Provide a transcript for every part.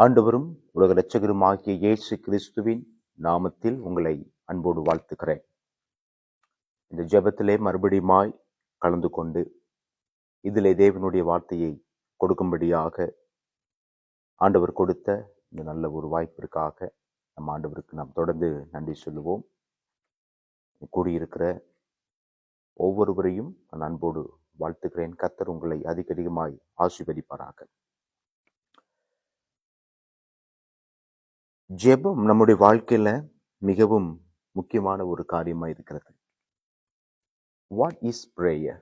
ஆண்டவரும் உலக இரட்சகருமாகிய இயேசு கிறிஸ்துவின் நாமத்தில் உங்களை அன்போடு வாழ்த்துக்கிறேன். இந்த ஜெபத்திலே மறுபடியுமாய் கலந்து கொண்டு இதிலே தேவனுடைய வார்த்தையை கொடுக்கும்படியாக ஆண்டவர் கொடுத்த இந்த நல்ல ஒரு வாய்ப்பிற்காக நம் ஆண்டவருக்கு நாம் தொடர்ந்து நன்றி சொல்லுவோம். கூடியிருக்கிற ஒவ்வொருவரையும் நான் அன்போடு வாழ்த்துக்கிறேன். கர்த்தர் உங்களை அதிகமாய் ஆசீர்வதிப்பாராக. ஜெபம் நம்முடைய வாழ்க்கையில மிகவும் முக்கியமான ஒரு காரியமா இருக்கிறது. What is prayer?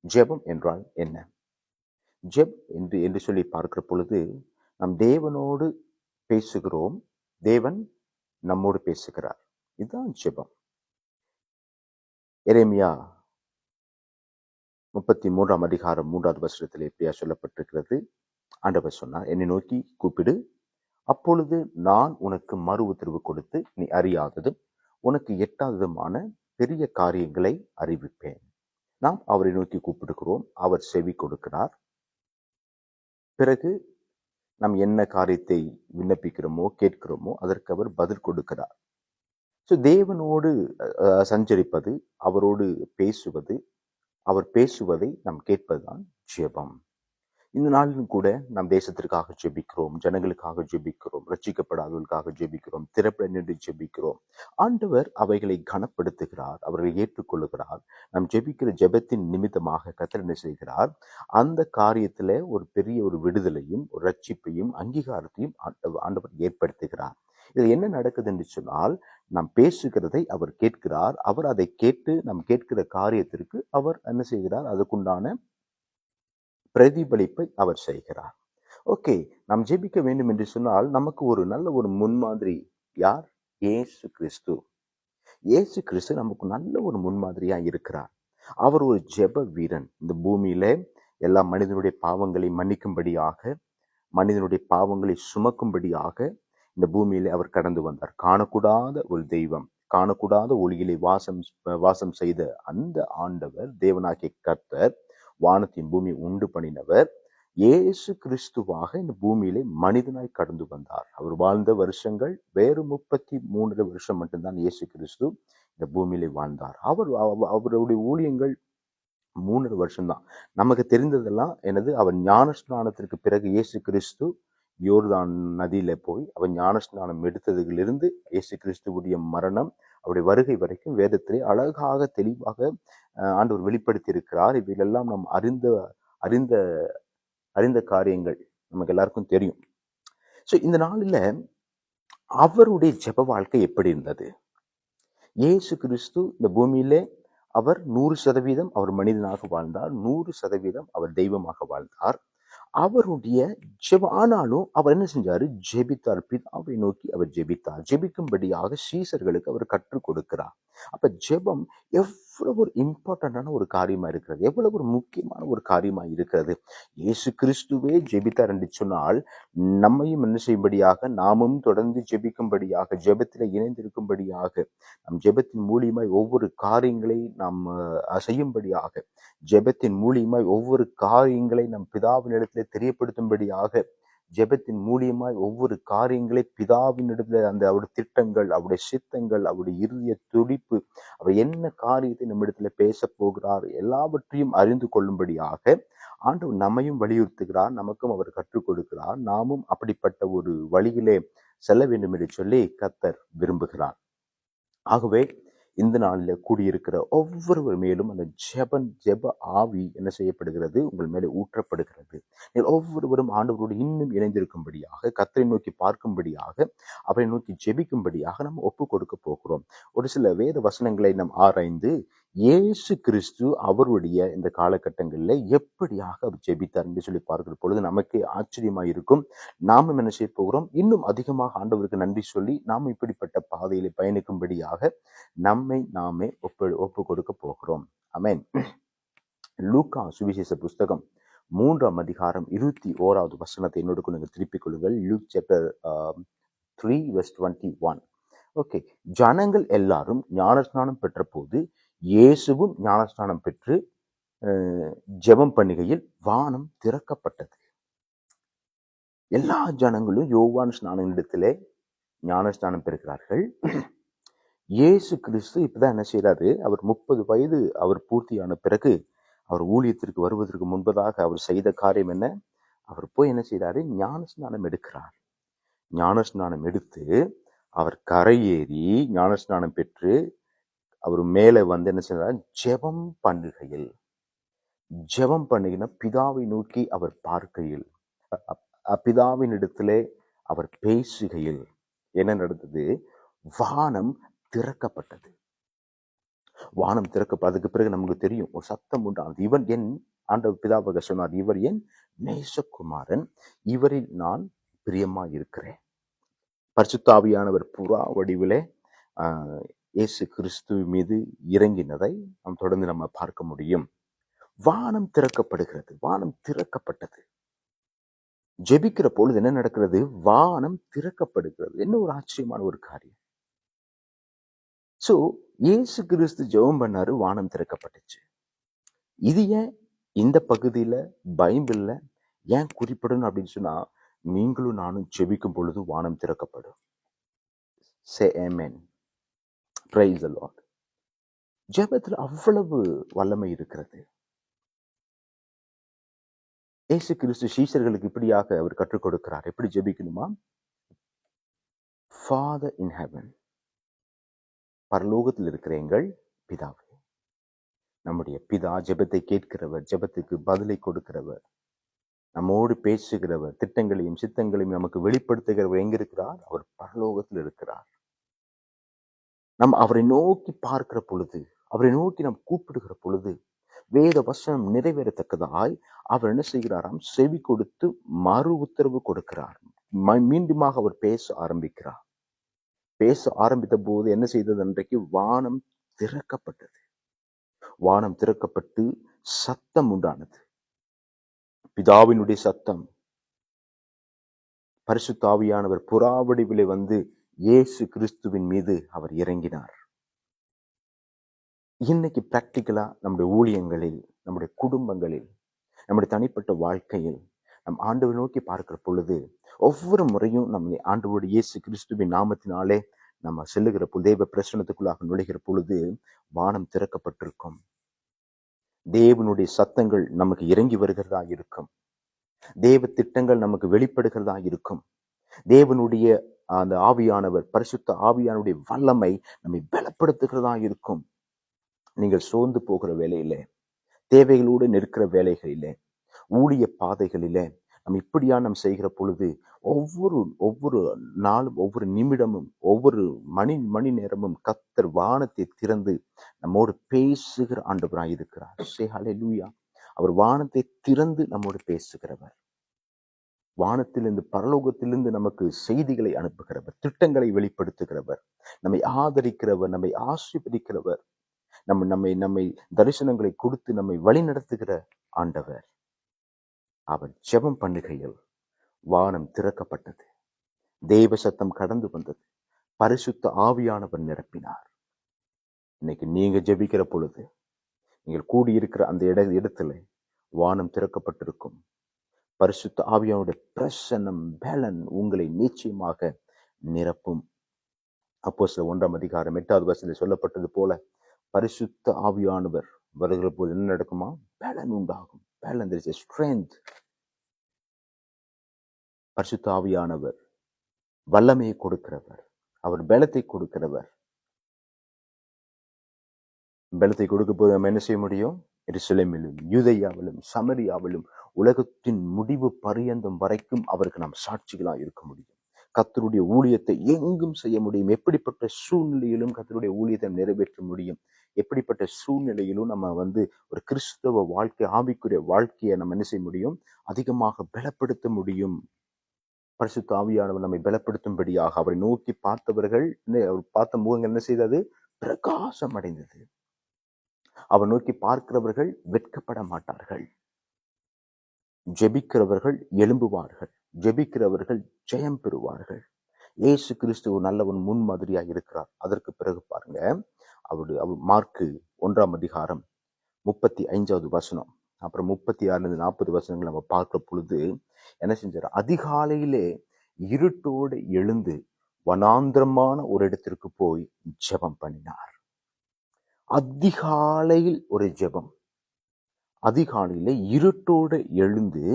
ஜெபம் என்றால் என்ன? ஜெப் என்று சொல்லி பார்க்கிற பொழுது நம் தேவனோடு பேசுகிறோம், தேவன் நம்மோடு பேசுகிறார். இதுதான் ஜெபம். எரேமியா 33 அதிகாரம் 3வது வசனத்தில் எப்படியா சொல்லப்பட்டிருக்கிறது. ஆண்டவர் சொன்னார், என்னை நோக்கி கூப்பிடு, அப்பொழுது நான் உனக்கு மறு உத்தரவு கொடுத்து நீ அறியாததும் உனக்கு எட்டாததுமான பெரிய காரியங்களை அறிவிப்பேன். நாம் அவரை நோக்கி கூப்பிடுகிறோம், அவர் செவி கொடுக்கிறார். பிறகு நாம் என்ன காரியத்தை விண்ணப்பிக்கிறோமோ கேட்கிறோமோ அதற்கு அவர் பதில் கொடுக்கிறார். தேவனோடு சஞ்சரிப்பது, அவரோடு பேசுவது, அவர் பேசுவதை நாம் கேட்பதுதான் ஜெபம். இந்த நாளிலும் கூட நாம் தேசத்திற்காக ஜெபிக்கிறோம், ஜனங்களுக்காக ஜெபிக்கிறோம், ரட்சிக்கப்படாதவர்களுக்காக ஜெபிக்கிறோம், திறப்பட நின்று ஜெபிக்கிறோம். ஆண்டவர் அவைகளை கனப்படுத்துகிறார், அவர்களை ஏற்றுக்கொள்ளுகிறார். நாம் ஜெபிக்கிற ஜெபத்தின் நிமித்தமாக கர்த்தர் என்ன செய்கிறார்? அந்த காரியத்துல ஒரு பெரிய ஒரு விடுதலையும் ஒரு ரட்சிப்பையும் அங்கீகாரத்தையும் ஆண்டவர் ஏற்படுத்துகிறார். இது என்ன நடக்குது என்று சொன்னால், நாம் பேசுகிறதை அவர் கேட்கிறார். அவர் அதை கேட்டு நாம் கேட்கிற காரியத்திற்கு அவர் என்ன செய்கிறார்? அதுக்குண்டான பிரதிபலிப்பை அவர் செய்கிறார். ஓகே, நாம் ஜெபிக்க வேண்டும் என்று சொன்னால் நமக்கு ஒரு நல்ல ஒரு முன்மாதிரி யார்? இயேசு கிறிஸ்து. இயேசு கிறிஸ்து நமக்கு நல்ல ஒரு முன்மாதிரியா இருக்கிறார். அவர் ஒரு ஜெப வீரன். இந்த பூமியில எல்லா மனிதனுடைய பாவங்களை மன்னிக்கும்படியாக, மனிதனுடைய பாவங்களை சுமக்கும்படியாக இந்த பூமியில அவர் கடந்து வந்தார். காணக்கூடாத ஒரு தெய்வம், காணக்கூடாத ஒளியிலே வாசம் செய்த அந்த ஆண்டவர், தேவனாகிய கர்த்தர், வானத்தின் பூமி உண்டு பண்ணினவர், இயேசு கிறிஸ்துவாக இந்த பூமியிலே மனிதனாய் கடந்து வந்தார். அவர் வாழ்ந்த வருஷங்கள் வேறு 33 வருஷம் மட்டும்தான் இயேசு கிறிஸ்து இந்த பூமியிலே வாழ்ந்தார். அவருடைய ஊழியங்கள் 3 வருஷம்தான். நமக்கு தெரிந்ததெல்லாம் என்னது? அவர் ஞானஸ்நானத்திற்கு பிறகு இயேசு கிறிஸ்து யோர்தான் நதியில போய் அவர் ஞானஸ்நானம் எடுத்ததிலிருந்து இயேசு கிறிஸ்துவுடைய மரணம், அவருடைய வருகை வரைக்கும் வேதத்திலே அழகாக தெளிவாக ஆண்டவர் வெளிப்படுத்தி இருக்கிறார். இவையெல்லாம் நாம் அறிந்த காரியங்கள், நமக்கு எல்லாருக்கும் தெரியும். இந்த நாளில அவருடைய ஜெப வாழ்க்கை எப்படி இருந்தது? இயேசு கிறிஸ்து இந்த பூமியிலே அவர் 100% அவர் மனிதனாக வாழ்ந்தார், 100% அவர் தெய்வமாக வாழ்ந்தார். அவருடைய ஜெபம், ஆனாலும் அவர் என்ன செஞ்சாரு? ஜெபித்தார். பிதாவை நோக்கி அவர் ஜெபித்தார். ஜெபிக்கும்படியாக சீசர்களுக்கு அவர் கற்றுக் கொடுக்கிறார். அப்ப ஜெபம் எவ்வளவு ஒரு இம்பார்ட்டன்டான ஒரு காரியமா இருக்கிறது, எவ்வளவு ஒரு முக்கியமான ஒரு காரியமா இருக்கிறது. இயேசு கிறிஸ்துவே ஜெபித்தார் என்று சொன்னால் நம்மையும் என்ன செய்யும்படியாக, நாமும் தொடர்ந்து ஜெபிக்கும்படியாக, ஜெபத்தில இணைந்திருக்கும்படியாக, நம் ஜெபத்தின் மூலியமாய் ஒவ்வொரு காரியங்களை நாம் செய்யும்படியாக, ஜெபத்தின் மூலியமாய் ஒவ்வொரு காரியங்களை நம் பிதாவினிடத்திலே தெரியப்படுத்தும்படியாக, ஜெபத்தின் மூலியமாய் ஒவ்வொரு காரியங்களை பிதாவினிடத்துல அந்த அவருடைய திட்டங்கள், அவருடைய சித்தங்கள், அவருடைய இறுதிய துடிப்பு, அவர் என்ன காரியத்தை நம்மிடத்துல பேச போகிறார் எல்லாவற்றையும் அறிந்து கொள்ளும்படியாக ஆண்டவர் நம்மையும் வலியுறுத்துகிறார், நமக்கும் அவர் கற்றுக் கொடுக்கிறார். நாமும் அப்படிப்பட்ட ஒரு வழியிலே செல்ல வேண்டும் என்று சொல்லி கர்த்தர் விரும்புகிறார். ஆகவே இந்த நாளில் கூடியிருக்கிற ஒவ்வொருவர் மேலும் அந்த ஜெப ஆவி என்ன செய்யப்படுகிறது? உங்கள் மேலே ஊற்றப்படுகிறது. ஒவ்வொருவரும் ஆண்டவரோடு இன்னும் இணைந்திருக்கும்படியாக, கர்த்தரை நோக்கி பார்க்கும்படியாக, அவரை நோக்கி ஜெபிக்கும்படியாக நம்ம ஒப்பு கொடுக்க போகிறோம். ஒரு சில வேத வசனங்களை நாம் ஆராய்ந்து இயேசு கிறிஸ்து அவருடைய இந்த காலகட்டங்களில் எப்படியாக அவர் ஜெபித்தார் என்று சொல்லி பார்க்கிற பொழுது நமக்கு ஆச்சரியமா இருக்கும். நாமும் என்ன செய்ய போகிறோம்? இன்னும் அதிகமாக ஆண்டவருக்கு நன்றி சொல்லி நாம் இப்படிப்பட்ட பாதையில பயணிக்கும்படியாக நம்மை நாமே ஒப்பு கொடுக்க போகிறோம். ஆமென். லூக்கா சுவிசேஷ புஸ்தகம் 3ஆம் அதிகாரம் 21வது வசனத்தை என்னோடு நீங்கள் திருப்பிக் கொள்ளுங்கள். Look chapter 3:21. ஓகே, ஜனங்கள் எல்லாரும் ஞானஸ்நானம் பெற்ற போது இயேசுவும் ஞானஸ்நானம் பெற்று ஜெபம் பண்ணுகையில் வானம் திறக்கப்பட்டது. எல்லா ஜனங்களும் யோவான் ஸ்நானனிடத்திலே ஞானஸ்நானம் பெறுகிறார்கள். இயேசு கிறிஸ்து இப்பதான் என்ன செய்யறாரு, அவர் 30 வயது அவர் பூர்த்தியான பிறகு அவர் ஊழியத்திற்கு வருவதற்கு முன்பதாக அவர் செய்த காரியம் என்ன? அவர் போய் என்ன செய்யறாரு, ஞானஸ்நானம் எடுக்கிறார். ஞானஸ்நானம் எடுத்து அவர் கரையேறி ஞானஸ்நானம் பெற்று அவர் மேலே வந்து என்ன செய்யறார், ஜெபம் பண்ணுகிற பிதாவை நோக்கி அவர் பார்க்கையில், பிதாவின் இடத்திலே அவர் பேசுகையில் என்ன நடந்தது? வானம் திறக்கப்பட்டது. அதுக்கு பிறகு நமக்கு தெரியும், ஒரு சத்தம் உண்டானது. இவன் என் ஆண்டவர் பிதாவாக சொன்னார், இவர் என் நேசகுமாரன், இவரில் நான் பிரியமா இருக்கிறேன். பரிசுத்த ஆவியானவர் புறா வடிவிலே இயேசு கிறிஸ்து மீது இறங்கினதை நாம் தொடர்ந்து நம்ம பார்க்க முடியும். வானம் திறக்கப்படுகிறது. வானம் திறக்கப்பட்டது. ஜெபிக்கிற பொழுது என்ன நடக்கிறது? வானம் திறக்கப்படுகிறது. என்ன ஒரு ஆச்சரியமான ஒரு காரியம். சோ இயேசு கிறிஸ்து ஜெபம் பண்ணாரு, வானம் திறக்கப்பட்டுச்சு. இது ஏன் இந்த பகுதியில பைபிள்ல ஏன் குறிப்பிடணும் அப்படின்னு சொன்னா, நீங்களும் நானும் ஜெபிக்கும் பொழுது வானம் திறக்கப்படும். Say amen. Praise the Lord. ஜெபத்துல அவ்வளவு வல்லமை இருக்கிறது. இயேசு கிறிஸ்து சீஷர்களுக்கு இப்படியாக அவர் கற்றுக் கொடுக்கிறார். எப்படி ஜெபிக்கணுமா? Father in heaven, பரலோகத்தில் இருக்கிற எங்கள் பிதாவே. நம்முடைய பிதா ஜெபத்தை கேட்கிறவர், ஜெபத்துக்கு பதிலை கொடுக்கிறவர், நம்மோடு பேசுகிறவர், திட்டங்களையும் சித்தங்களையும் நமக்கு வெளிப்படுத்துகிறவர் எங்க இருக்கிறார்? அவர் பரலோகத்தில் இருக்கிறார். நாம் அவரை நோக்கி பார்க்கிற பொழுது, அவரை நோக்கி நாம் கூப்பிடுகிற பொழுது, வேத வசனம் நிறைவேறத்தக்கதாய் அவர் என்ன செய்கிறாராம்? செவி கொடுத்து மறு உத்தரவு கொடுக்கிறார். மீண்டுமாக அவர் பேச ஆரம்பிக்கிறார். பேச ஆரம்பித்த போது என்ன செய்தது? அன்றைக்கு வானம் திறக்கப்பட்டது. வானம் திறக்கப்பட்டு சத்தம் உண்டானது. பிதாவினுடைய சத்தம். பரிசுத்த ஆவியானவர் புறா வடிவிலே வந்து இயேசு கிறிஸ்துவின் மீது அவர் இறங்கினார். இன்னைக்கு பிராக்டிக்கலா நம்முடைய ஊழியங்களில், நம்முடைய குடும்பங்களில், நம்முடைய தனிப்பட்ட வாழ்க்கையில் நம் ஆண்டவரை நோக்கி பார்க்கிற பொழுது, ஒவ்வொரு முறையும் நம்ம ஆண்டவருடைய இயேசு கிறிஸ்துவின் நாமத்தினாலே நம்ம செல்லுகிற தேவ பிரசனத்துக்குள்ளாக நுழைகிற பொழுது வானம் திறக்கப்பட்டிருக்கும். தேவனுடைய சத்தங்கள் நமக்கு இறங்கி வருகிறதா இருக்கும். தேவ திட்டங்கள் நமக்கு வெளிப்படுகிறதா இருக்கும். தேவனுடைய அந்த ஆவியானவர், பரிசுத்த ஆவியானுடைய வல்லமை நம்மை பலப்படுத்துகிறதா இருக்கும். நீங்கள் சோர்ந்து போகிற வேலையிலே, தேவைகளோடு நிற்கிற வேலைகளிலே, ஊழிய பாதைகளிலே நம்ம இப்படியா நம்ம செய்கிற பொழுது ஒவ்வொரு நாளும், ஒவ்வொரு நிமிடமும், ஒவ்வொரு மணி நேரமும் கர்த்தர் வானத்தை திறந்து நம்மோடு பேசுகிற ஆண்டவராய் இருக்கிறார். ஹல்லேலூயா. அவர் வானத்தை திறந்து நம்மோடு பேசுகிறவர். வானத்திலிருந்து, பரலோகத்திலிருந்து நமக்கு செய்திகளை அனுப்புகிறவர், திட்டங்களை வெளிப்படுத்துகிறவர், நம்மை ஆதரிக்கிறவர், நம்மை ஆசீர்வதிக்கிறவர், நம்மை தரிசனங்களை கொடுத்து நம்மை வழி நடத்துகிற ஆண்டவர். அவன் ஜெபம் பண்ணுகையில் வானம் திறக்கப்பட்டது. தேவ சத்தம் கடந்து வந்தது. பரிசுத்த ஆவியானவர் நிரப்பினார். இன்னைக்கு நீங்க ஜெபிக்கிற பொழுது, நீங்கள் கூடியிருக்கிற அந்த இடத்துல வானம் திறக்கப்பட்டிருக்கும். பரிசுத்த ஆவியானுடைய பிரசன்னம், பலன் உங்களை நிச்சயமாக நிரப்பும். அப்போஸ்தலர் 1:8 சொல்லப்பட்டது போல, பரிசுத்த ஆவியானவர் வருகிற போது என்ன நடக்குமா? பலன் உண்டாகும். பலன், there is a strength. பரிசுத்த ஆவியானவர் வல்லமையை கொடுக்கிறவர், அவர் பலத்தை கொடுக்கிறவர். பலத்தை கொடுக்க போது நம்ம என்ன செய்ய முடியும்? எருசலேமிலும், யூதேயாவிலும், சமரியாவிலும், உலகத்தின் முடிவு பரியந்தம் வரைக்கும் அவருக்கு நாம் சாட்சிகளா இருக்க முடியும். கர்த்தருடைய ஊழியத்தை எங்கும் செய்ய முடியும். எப்படிப்பட்ட சூழ்நிலையிலும் கர்த்தருடைய ஊழியத்தை நிறைவேற்ற முடியும். எப்படிப்பட்ட சூழ்நிலையிலும் நம்ம ஒரு கிறிஸ்தவ வாழ்க்கை, ஆவிக்குரிய வாழ்க்கையை நம்ம என்ன செய்ய முடியும்? அதிகமாக பலப்படுத்த முடியும். பரிசுத்த ஆவியானவர் நம்மை பலப்படுத்தும்படியாக அவரை நோக்கி பார்த்தவர்கள், அவர் பார்த்த முகங்கள் என்ன செய்தது? பிரகாசம் அடைந்தது. அவர் நோக்கி பார்க்கிறவர்கள் வெட்கப்பட மாட்டார்கள். ஜெபிக்கிறவர்கள் எழும்புவார்கள். ஜெபிக்கிறவர்கள் ஜெயம் பெறுவார்கள். இயேசு கிறிஸ்து நல்லவன் முன்மாதிரியாக இருக்கிறார். அதற்கு பிறகு பாருங்க, அவர் மார்க்கு 1:35 அப்புறம் 36-40 நம்ம பார்க்கிற பொழுது என்ன செஞ்சார்? அதிகாலையிலே இருட்டோடு எழுந்து வனாந்திரமான ஒரு இடத்திற்கு போய் ஜெபம் பண்ணினார். அதிகாலையில் ஒரு ஜெபம். அதிகாலையில இருட்டோடு எழுந்து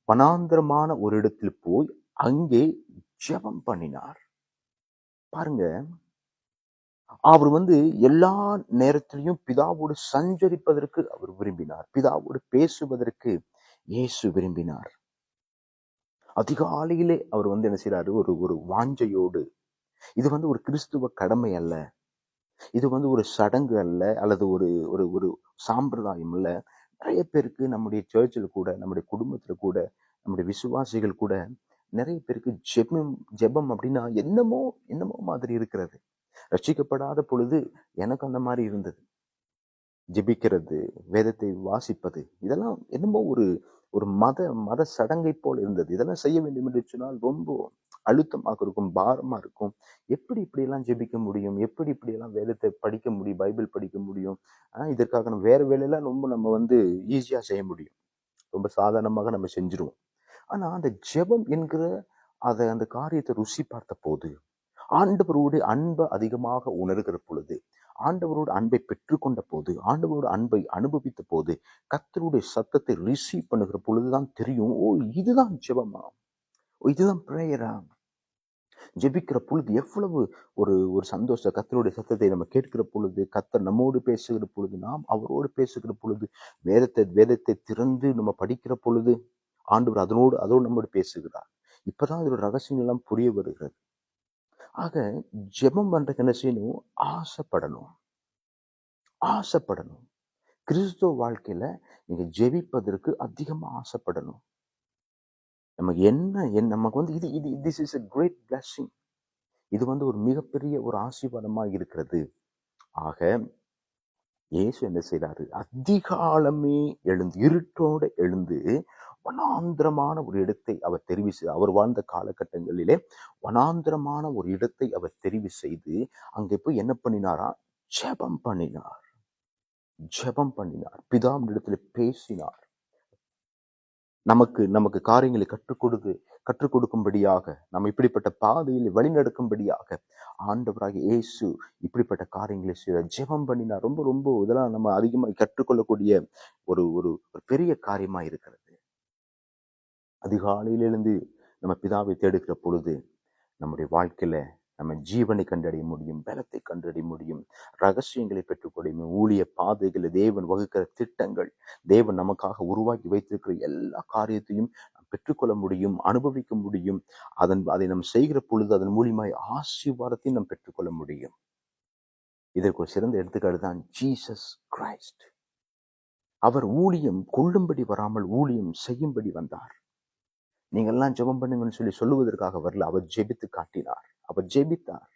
வனாந்திரமான ஒரு இடத்தில் போய் அங்கே ஜெபம் பண்ணினார். பாருங்க, அவர் எல்லா நேரத்திலையும் பிதாவோடு சஞ்சரிப்பதற்கு அவர் விரும்பினார். பிதாவோடு பேசுவதற்கு இயேசு விரும்பினார். அதிகாலையிலே அவர் என்ன செய்யறாரு? ஒரு வாஞ்சையோடு. இது ஒரு கிறிஸ்துவ கடமை அல்ல. இது ஒரு சடங்கு அல்ல, அல்லது ஒரு ஒரு ஒரு சாம்பிரதாயம் அல்ல. நிறைய பேருக்கு நம்முடைய சர்ச்சில் கூட, நம்முடைய குடும்பத்துல கூட, நம்முடைய விசுவாசிகள் கூட நிறைய பேருக்கு ஜெபம் அப்படின்னா என்னமோ என்னமோ மாதிரி இருக்கிறது. ரட்சிக்கப்படாத பொழுது எனக்கு அந்த மாதிரி இருந்தது. ஜெபிக்கிறது, வேதத்தை வாசிப்பது, இதெல்லாம் என்னமோ ஒரு ஒரு மத சடங்கை போல் இருந்தது. இதெல்லாம் செய்ய வேண்டும் என்று சொன்னால் ரொம்ப அழுத்தமாக இருக்கும், பாரமா இருக்கும். எப்படி இப்படி எல்லாம் ஜெபிக்க முடியும்? எப்படி இப்படி எல்லாம் வேதத்தை படிக்க முடியும்? பைபிள் படிக்க முடியும்? இதற்காக நம்ம வேற வேலையெல்லாம் நம்ம ஈஸியா செய்ய முடியும். ரொம்ப சாதாரணமாக நம்ம செஞ்சிருவோம். ஆனா அந்த ஜெபம் என்கிற அந்த காரியத்தை ருசி பார்த்த போது, ஆண்டவருடைய அன்பை அதிகமாக உணர்கிற பொழுது, ஆண்டவரோட அன்பை பெற்றுக்கொண்ட போது, ஆண்டவரோட அன்பை அனுபவித்த போது, கர்த்தருடைய சத்தத்தை ரிசீவ் பண்ணுகிற பொழுதுதான் தெரியும், ஓ இதுதான் ஜெபமா, இதுதான் பிரேயரா. ஜெபிக்கிற பொழுது எவ்வளவு ஒரு ஒரு சந்தோஷம். கர்த்தருடைய சத்தத்தை நம்ம கேட்கிற பொழுது, கர்த்தர் நம்மோடு பேசுகிற பொழுது, நாம் அவரோடு பேசுகிற பொழுது, வேதத்தை திறந்து நம்ம படிக்கிற பொழுது, ஆண்டவர் அதோடு நம்மோடு பேசுகிறார். இப்பதான் இதோட ரகசியங்கள் எல்லாம் புரிய வருகிறது. ஆக ஜெபம் பண்றதுக்கு என்ன செய்யணும்? ஆசைப்படணும். கிறிஸ்துவ வாழ்க்கையில நீங்க ஜெபிப்பதற்கு அதிகமா ஆசைப்படணும். நமக்கு நமக்கு இது இது this is a great blessing. இது ஒரு மிகப்பெரிய ஒரு ஆசீர்வாதமா இருக்கிறது. ஆக இயேசு என்ன செய்றாரு? அதிகாலமே எழுந்து, இருட்டோட எழுந்து, வனாந்திரமான ஒரு இடத்தை அவர் தெரிவு செய்து, அவர் வாழ்ந்த காலகட்டங்களிலே வனாந்திரமான ஒரு இடத்தை அவர் தெரிவு செய்து, அங்கே போய் என்ன பண்ணினாரா? ஜெபம் பண்ணினார். பிதாவினிடத்துல பேசினார். நமக்கு காரியங்களை கற்றுக் கொடுக்கும்படியாக, நம்ம இப்படிப்பட்ட பாதையில் வழிநடக்கும்படியாக ஆண்டவராகிய இயேசு இப்படிப்பட்ட காரியங்களை செய்ய ஜெபம் பண்ணினார். ரொம்ப ரொம்ப இதெல்லாம் நம்ம அதிகமாக கற்றுக்கொள்ளக்கூடிய ஒரு ஒரு பெரிய காரியமா இருக்கிறது. அதிகாலையிலிருந்து நம்ம பிதாவை தேடுகிற பொழுது நம்முடைய வாழ்க்கையில நம்ம ஜீவனை கண்டடைய முடியும், பலத்தை கண்டடைய முடியும், ரகசியங்களை பெற்றுக்கொள்ள முடியும். ஊழிய பாதைகளை, தேவன் வகுக்கிற திட்டங்கள், தேவன் நமக்காக உருவாக்கி வைத்திருக்கிற எல்லா காரியத்தையும் பெற்றுக்கொள்ள முடியும், அனுபவிக்க முடியும். அதை நம்ம செய்கிற பொழுது அதன் மூலியமாய் ஆசீர்வாதத்தையும் நாம் பெற்றுக்கொள்ள முடியும். இதற்கு ஒரு சிறந்த எடுத்துக்காட்டு தான் ஜீசஸ் கிரைஸ்ட். அவர் ஊழியம் கொள்ளும்படி வராமல் ஊழியம் செய்யும்படி வந்தார். நீங்க எல்லாம் ஜெபம் பண்ணுங்கன்னு சொல்லுவதற்காக வரல. அவர் ஜெபித்து காட்டினார். அவர் ஜெபித்தார்.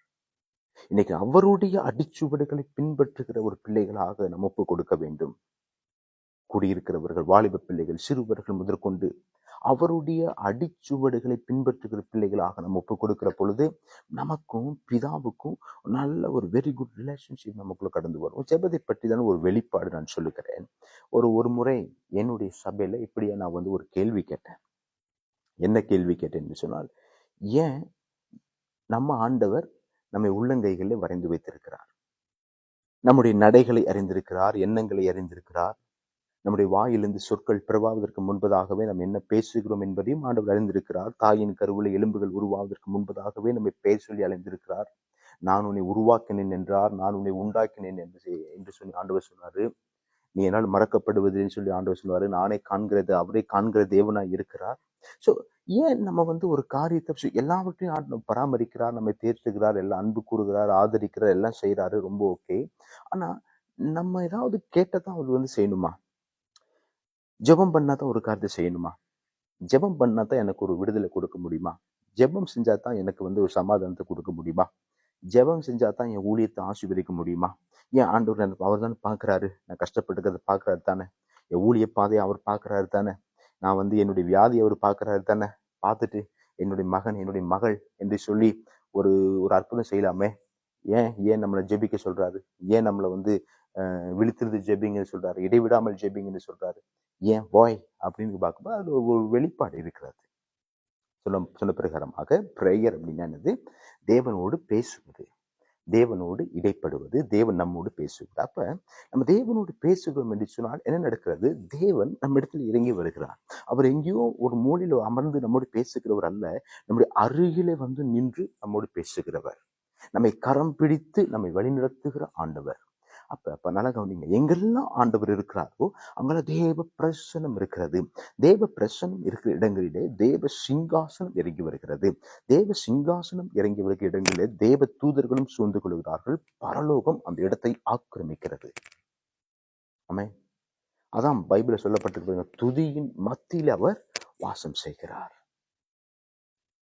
இன்னைக்கு அவருடைய அடிச்சுவடுகளை பின்பற்றுகிற ஒரு பிள்ளைகளாக நம்ம ஒப்பு கொடுக்க வேண்டும். குடியிருக்கிறவர்கள், வாலிப பிள்ளைகள், சிறுவர்கள் முதற்கொண்டு அவருடைய அடிச்சுவடுகளை பின்பற்றுகிற பிள்ளைகளாக நம்ம ஒப்பு கொடுக்கிற பொழுது நமக்கும் பிதாவுக்கும் நல்ல ஒரு வெரி குட் ரிலேஷன்ஷிப் நமக்குள்ள கடந்து வரும். ஜெபத்தை பற்றி தானே ஒரு வெளிப்பாடு நான் சொல்லுகிறேன். ஒரு முறை என்னுடைய சபையில இப்படியே நான் ஒரு கேள்வி கேட்டேன். என்ன கேள்வி கேட்டேன்னு சொன்னால், ஏன் நம்ம ஆண்டவர் நம்மை உள்ளங்கைகளில் வரைந்து வைத்திருக்கிறார்? நம்முடைய நடைகளை அறிந்திருக்கிறார், எண்ணங்களை அறிந்திருக்கிறார். நம்முடைய வாயிலிருந்து சொற்கள் பிறவாவதற்கு முன்பதாகவே நம்ம என்ன பேசுகிறோம் என்பதையும் ஆண்டவர் அறிந்திருக்கிறார். தாயின் கருவில எலும்புகள் உருவாவதற்கு முன்பதாகவே நம்மை பேர் சொல்லி அறிந்திருக்கிறார். நான் உன்னை உருவாக்கினேன் என்றார், நான் உன்னை உண்டாக்கினேன் என்று சொல்லி ஆண்டவர் சொன்னாரு. நீ என்னால் மறக்கப்படுவதுன்னு சொல்லி ஆண்டவர் சொல்லுவாரு. நானே காண்கிறது, அவரே காண்கிற தேவனாய் இருக்கிறார். சோ ஏன் நம்ம ஒரு காரியத்தை எல்லாவற்றையும் ஆண்டவர் பராமரிக்கிறார், நம்மை தேர்த்துகிறார், எல்லாம் அன்பு கூறுகிறார், ஆதரிக்கிறார், எல்லாம் செய்யறாரு, ரொம்ப ஓகே. ஆனா நம்ம ஏதாவது கேட்டதான் அவர் செய்யணுமா? ஜெபம் பண்ணாதான் ஒரு காரியத்தை செய்யணுமா? ஜெபம் பண்ணாதான் எனக்கு ஒரு விடுதலை கொடுக்க முடியுமா? ஜெபம் செஞ்சாதான் எனக்கு ஒரு சமாதானத்தை கொடுக்க முடியுமா? ஜெபம் செஞ்சாதான் என் ஊழியத்தை ஆசீர்வதிக்க முடியுமா? ஏன் ஆண்டவர் எனக்கு அவர் தானே பார்க்கிறாரு, நான் கஷ்டப்பட்டுக்கிறத பார்க்கிறாரு தானே, என் ஊழிய பாதையை அவர் பார்க்கிறாரு தானே, நான் என்னுடைய வியாதியை அவர் பார்க்கிறாரு தானே, பார்த்துட்டு என்னுடைய மகன், என்னுடைய மகள் என்று சொல்லி ஒரு ஒரு அற்புதம் செய்யலாமே. ஏன் நம்மளை ஜெபிக்க சொல்றாரு? ஏன் நம்மளை விழித்திருந்து ஜெபிங்கன்னு சொல்றாரு? இடைவிடாமல் ஜெபிங்கன்னு சொல்றாரு? ஏன் வாய் அப்படின்னு பார்க்கும்போது அது ஒரு வெளிப்பாடு இருக்கிறது. சொன்ன பிரகாரமாக பிரேயர் அப்படின்னா என்னது? தேவனோடு பேசுவது, தேவனோடு இடைப்படுவது, தேவன் நம்மோடு பேசுவது. அப்ப நம்ம தேவனோடு பேசுகிறோம் என்று சொன்னால் என்ன நடக்கிறது? தேவன் நம்ம இடத்துல இறங்கி வருகிறார். அவர் எங்கேயோ ஒரு மூலையில அமர்ந்து நம்மோடு பேசுகிறவர் அல்ல, நம்முடைய அருகிலே வந்து நின்று நம்மோடு பேசுகிறவர், நம்மை கரம் பிடித்து நம்மை வழிநடத்துகிற ஆண்டவர். அப்ப நல்லா கவனிங்க, எங்கெல்லாம் ஆண்டவர் இருக்கிறாரோ அங்கெல்லாம் தேவ பிரசனம் இருக்கிறது. தேவ பிரசனம் இருக்கிற இடங்களிலே தேவ சிங்காசனம் இறங்கி வருகிறது. தேவ சிங்காசனம் இறங்கி வருகிற இடங்களிலே தேவ தூதர்களும் சூழ்ந்து கொள்கிறார்கள். பரலோகம் அந்த இடத்தை ஆக்கிரமிக்கிறது. ஆமே. அதான் பைபிள்ல சொல்லப்பட்டிருக்கிற துதியின் மத்தியில் அவர் வாசம் செய்கிறார்.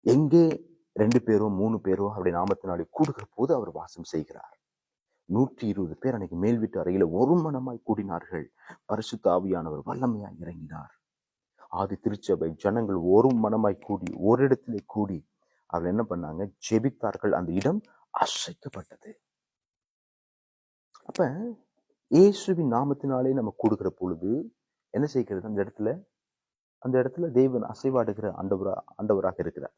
எங்கே 2 பேரோ 3 பேரோ அப்படி நாமத்தினாலே கூடுகிற போது அவர் வாசம் செய்கிறார். 120 பேர் அன்னைக்கு மேல் வீட்டு அறையில ஒரு மனமாய் கூடினார்கள். பரிசுத்த ஆவியானவர் வல்லமையாய் இறங்கினார். ஆதி திருச்சபை ஜனங்கள் ஒரு மனமாய் கூடி ஒரு இடத்திலே கூடி அவர் என்ன பண்ணாங்க? ஜெபித்தார்கள். அந்த இடம் அசைக்கப்பட்டது. அப்ப இயேசுவின் நாமத்தினாலே நம்ம கூடுகிற பொழுது என்ன செய்கிறது? அந்த இடத்துல தேவன் அசைவாடுகிற ஆண்டவராக இருக்கிறார்.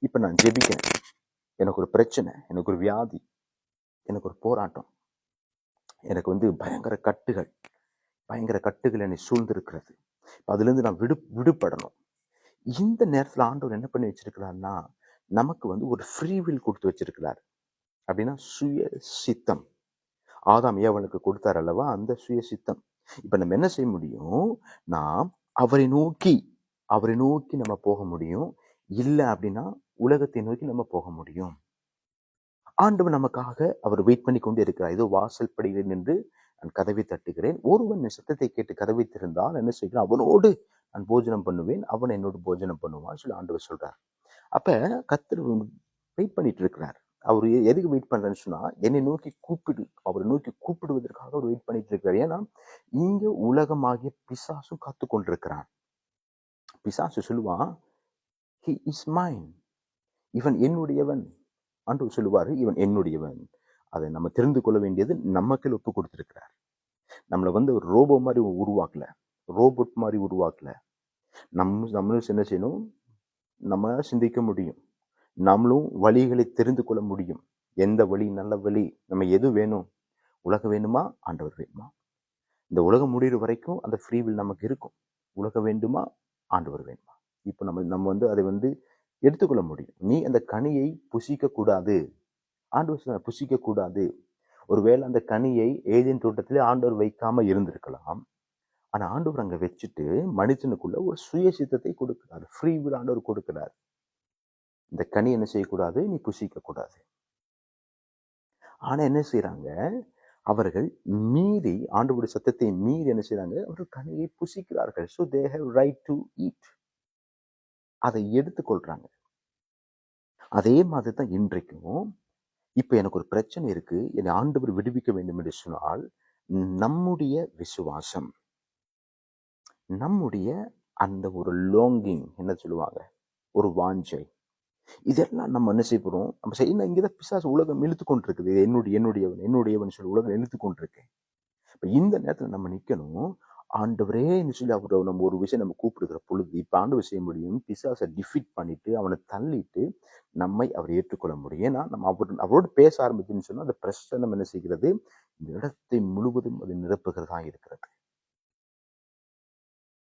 இப்ப நான் ஜெபிக்கிறேன், எனக்கு ஒரு பிரச்சனை, எனக்கு ஒரு வியாதி, எனக்கு ஒரு போராட்டம், எனக்கு பயங்கர கட்டுகள் என்னை சூழ்ந்திருக்கிறது. அதுல இருந்து நான் விடுபடணும். இந்த நேரத்துல ஆண்டவர் என்ன பண்ணி வச்சிருக்கிறார்னா, நமக்கு ஒரு ஃப்ரீ வில் கொடுத்து வச்சிருக்கிறார். அப்படின்னா சுய சித்தம். ஆதாம் ஏவாளுக்கு கொடுத்தார் அல்லவா, அந்த சுய சித்தம். இப்ப நம்ம என்ன செய்ய முடியும்? நாம் அவரை நோக்கி நம்ம போக முடியும். இல்லை அப்படின்னா உலகத்தை நோக்கி நம்ம போக முடியும். ஆண்டவர் நமக்காக அவர் வெயிட் பண்ணி கொண்டே இருக்கிறார். ஏதோ வாசல் படியில் நின்று நான் கதவை தட்டுகிறேன், ஒருவன் என் சத்தத்தை கேட்டு கதவை திறந்தால் என்ன செய்கிறேன்? அவனோடு நான் போஜனம் பண்ணுவேன், அவன் என்னோடு போஜனம் பண்ணுவான்னு சொல்லி ஆண்டவர் சொல்றார். அப்ப கர்த்தர் வெயிட் பண்ணிட்டு இருக்கிறார். அவர் எதுக்கு வெயிட் பண்றேன்னு சொன்னா, என்னை நோக்கி கூப்பிடு, அவரை நோக்கி கூப்பிடுவதற்காக அவர் வெயிட் பண்ணிட்டு இருக்கிறார். ஏன்னா இங்க உலகமாகிய பிசாசும் காத்து கொண்டிருக்கிறான். பிசாசு சொல்லுவான், he is mine, இவன் என்னுடையவன். ஆண்டவர் சொல்லுவாரு, இவன் என்னுடையவன். அதை நம்ம தெரிந்து கொள்ள வேண்டியது நமக்கு ஒப்பு கொடுத்திருக்கிறார். நம்மளை ஒரு ரோபோ மாதிரி உருவாக்கல, ரோபோட் மாதிரி உருவாக்கல. நம்மளும் என்ன செய்யணும்? நம்ம சிந்திக்க முடியும், நம்மளும் வழிகளை தெரிந்து கொள்ள முடியும். எந்த வழி நல்ல வழி, நம்ம எது வேணும்? உலகம் வேணுமா, ஆண்டவர் வேணுமா? இந்த உலகம் முடிகிற வரைக்கும் அந்த ஃப்ரீ வில் நமக்கு இருக்கும். உலகம் வேண்டுமா, ஆண்டவர் வேணுமா? இப்போ நம்ம அதை எடுத்துக்கொள்ள முடியும். நீ அந்த கனியை புசிக்க கூடாது, ஆண்டவர் புசிக்க கூடாது. ஒருவேளை அந்த கனியை ஏதேன் தோட்டத்திலே ஆண்டவர் வைக்காம இருந்திருக்கலாம். ஆனா ஆண்டவர் அங்க வச்சுட்டு மனுஷனுக்குள்ள ஒரு சுய சித்தத்தை கொடுக்கிறார். ஃப்ரீ வில் ஆண்டவர் கொடுக்கிறார். இந்த கனி என்ன செய்யக்கூடாது? நீ புசிக்க கூடாது. ஆனா என்ன செய்யறாங்க? அவர்கள் மீறி, ஆண்டவருடைய சத்தத்தை மீறி என்ன செய்யறாங்க? அவர்கள் கனியை புசிக்கிறார்கள். So they have right to eat. அதை எடுத்துக்கொள்றாங்க. அதே மாதிரி தான் இன்றைக்கும். இப்ப எனக்கு ஒரு பிரச்சனை இருக்கு, என்னை ஆண்டவர் விடுவிக்க வேண்டும் என்று சொன்னால், நம்முடைய விசுவாசம், நம்முடைய அந்த ஒரு லோங்கிங், என்ன சொல்லுவாங்க, ஒரு வாஞ்சை, இதெல்லாம் நம்ம என்ன செய்ய போறோம்? நம்ம செய்யணும். இங்கதான் பிசாசு உலகம் இழுத்து கொண்டு இருக்குது. என்னுடையவன் சொல்லி உலகம் இழுத்து கொண்டிருக்கேன். இப்ப இந்த நேரத்துல நம்ம நிக்கணும். ஆண்டவரே சொல்லி அவர் நம்ம ஒரு விஷயம் நம்ம கூப்பிடுகிற பொழுது, இப்ப ஆண்டவர் செய்ய முடியும், பிசாசை டிஃபீட் பண்ணிட்டு அவனை தள்ளிட்டு நம்மை அவர் ஏற்றுக்கொள்ள முடியும். ஏன்னா நம்ம அவரோடு பேச ஆரம்பிச்சுன்னு சொன்னா, அந்த பிரச்சனை என்ன செய்கிறது? இந்த இடத்தை முழுவதும் அது நிரப்புகிறதா இருக்கிறது.